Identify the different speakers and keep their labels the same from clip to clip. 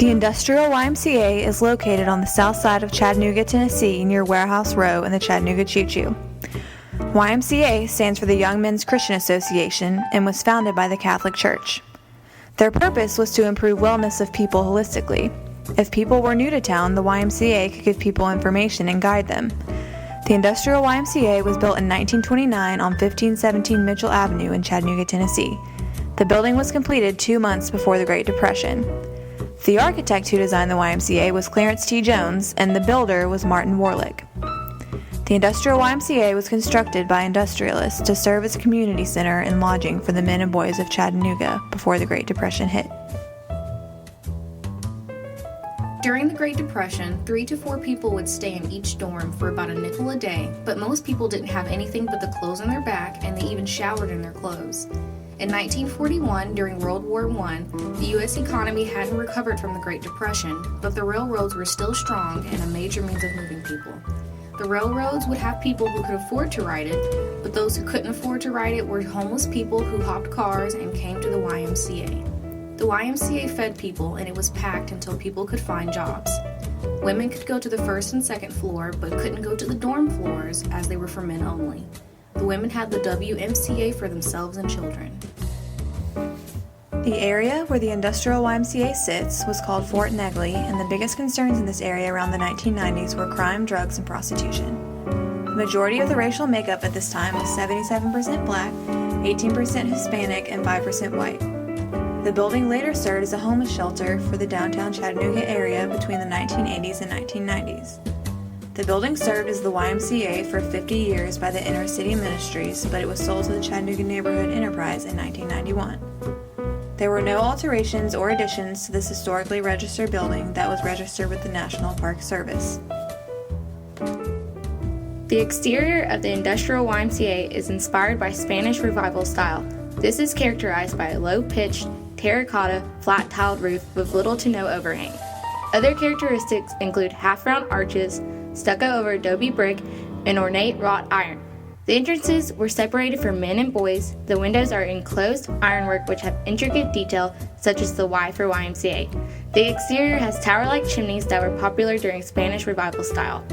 Speaker 1: The Industrial YMCA is located on the south side of Chattanooga, Tennessee, near Warehouse Row in the Chattanooga Choo-Choo. YMCA stands for the Young Men's Christian Association and was founded by the Catholic Church. Their purpose was to improve wellness of people holistically. If people were new to town, the YMCA could give people information and guide them. The Industrial YMCA was built in 1929 on 1517 Mitchell Avenue in Chattanooga, Tennessee. The building was completed 2 months before the Great Depression. The architect who designed the YMCA was Clarence T. Jones, and the builder was Martin Warlick. The Industrial YMCA was constructed by industrialists to serve as a community center and lodging for the men and boys of Chattanooga before the Great Depression hit.
Speaker 2: During the Great Depression, 3 to 4 people would stay in each dorm for about a nickel a day, but most people didn't have anything but the clothes on their back, and they even showered in their clothes. In 1941, during World War I, the U.S. economy hadn't recovered from the Great Depression, but the railroads were still strong and a major means of moving people. The railroads would have people who could afford to ride it, but those who couldn't afford to ride it were homeless people who hopped cars and came to the YMCA. The YMCA fed people, and it was packed until people could find jobs. Women could go to the first and second floor, but couldn't go to the dorm floors as they were for men only. The women had the YMCA for themselves and children.
Speaker 1: The area where the Industrial YMCA sits was called Fort Negley, and the biggest concerns in this area around the 1990s were crime, drugs, and prostitution. The majority of the racial makeup at this time was 77% black, 18% Hispanic, and 5% white. The building later served as a homeless shelter for the downtown Chattanooga area between the 1980s and 1990s. The building served as the YMCA for 50 years by the Inner City Ministries, but it was sold to the Chattanooga Neighborhood Enterprise in 1991. There were no alterations or additions to this historically registered building that was registered with the National Park Service.
Speaker 2: The exterior of the Industrial YMCA is inspired by Spanish Revival style. This is characterized by a low-pitched, terracotta, flat-tiled roof with little to no overhang. Other characteristics include half-round arches, stucco over adobe brick, and ornate wrought iron. The entrances were separated for men and boys. The windows are enclosed ironwork which have intricate detail such as the Y for YMCA. The exterior has tower-like chimneys that were popular during Spanish Revival style.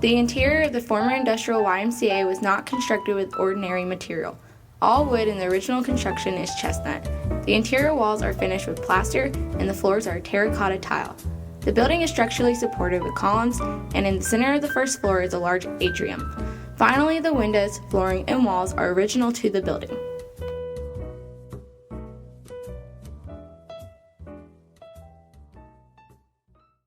Speaker 2: The interior of the former Industrial YMCA was not constructed with ordinary material. All wood in the original construction is chestnut. The interior walls are finished with plaster and the floors are terracotta tile. The building is structurally supported with columns, and in the center of the first floor is a large atrium. Finally, the windows, flooring, and walls are original to the building.